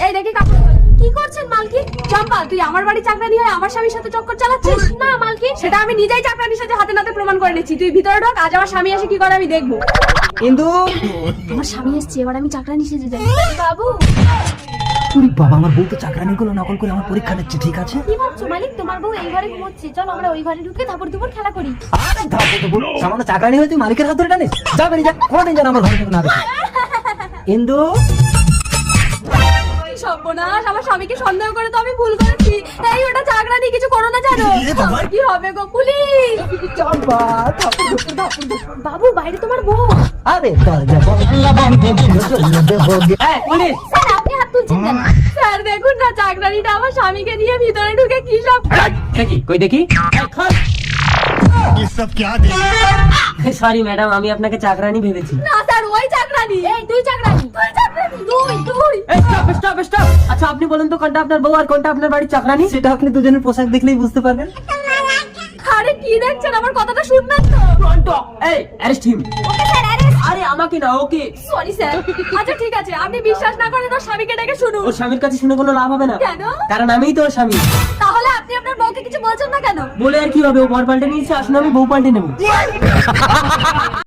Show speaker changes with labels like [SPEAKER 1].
[SPEAKER 1] এই দেখি কাপড় কি করছেন মালকিন? চম্পা, তুই আমার বাড়ি চাকরানি হয়ে আমার স্বামীর সাথে চক্কর চালাচ্ছিস? না মালকিন, সেটা আমি নিজেই চাকরানির সাথে হাতে নাতে প্রমাণ করে নিচ্ছি। তুই ভিতরে ঢোক, আজ আমার স্বামী এসে কি করে আমি দেখবো।
[SPEAKER 2] কিন্তু
[SPEAKER 1] আমার স্বামী এসছে, এবার আমি চাকরানি সেজে যাই। বাবু,
[SPEAKER 2] তুই বাবা, আমার বউ তো চাকরানি গুলো নকল করে আমার পরীক্ষা নিচ্ছে, ঠিক আছে?
[SPEAKER 1] কি ভাবছো মালিক? তোমার বউ এই ঘরে ঘুমোচ্ছে, চল আমরা ওই ঘরে ঢুকে ধাপড় দুপুর খেলা করি।
[SPEAKER 2] আরে ধাপে তো বল, সামান্য চাকরানি হয়ে তুই মালিকের হাত ধরে টানিস? যা বেরিয়ে যা, কোনোদিন যেন আমার ঘরে থেকে না দেখি। ইন্দু,
[SPEAKER 1] সর্বনাশ, আমার স্বামীকে সন্দেহ করে তো আমি ভুল করেছি। এই ওটা চাকরানি, কিছু করো না জানো? আমার কি হবে গো? পুলিশ!
[SPEAKER 2] চম্পা, ধাপে ধাপে ধাপে ধাপে।
[SPEAKER 1] বাবু, বাইরে তোমার বউ।
[SPEAKER 2] আরে দরজা বন্ধ করে চলে দেবো। এই পুলিশ!
[SPEAKER 1] স্যার, আপনি হাত তুলছেন কেন? স্যার দেখুন না, চাকরানিটা আমার স্বামীকে নিয়ে ভিতরে ঢুকে কি সব।
[SPEAKER 2] দেখি, কই দেখি।
[SPEAKER 3] ये सब क्या देख
[SPEAKER 2] সরি ম্যাডাম, আমি আপনাকে চাকরানি ভেবেছি।
[SPEAKER 1] না স্যার, ওই চাকরানি। এই তুই চাকরানি, তুই চাকরানি, তুই।
[SPEAKER 2] স্টপ। আচ্ছা আপনি বলুন তো, কোনটা আপনার বউ আর কোনটা আপনার বাড়ির চাকরানি? সেটা আপনি দুজনের পোশাক দেখলেই বুঝতে পারবেন।
[SPEAKER 1] আরে কি দেখছেন? আমার কথাটা শুনবেন তো?
[SPEAKER 2] এই arrest him.
[SPEAKER 1] Okay sir, arrest.
[SPEAKER 2] আরে আমাকে না, ওকে।
[SPEAKER 1] Sorry sir. আচ্ছা ঠিক আছে, আপনি বিশ্বাস না করেন ওর স্বামীকে ডেকে শুনুন।
[SPEAKER 2] ওর স্বামীর কাছে শুনে কোনো লাভ হবে না।
[SPEAKER 1] কেন?
[SPEAKER 2] কারণ আমিই তো ওর স্বামী।
[SPEAKER 1] তাহলে আপনি আপনার বউকে কিছু বলছেন না কেন?
[SPEAKER 2] বলে আর কি হবে, ও বর পাল্টে নিয়েছে, আসলে আমি বউ পাল্টে নেবো।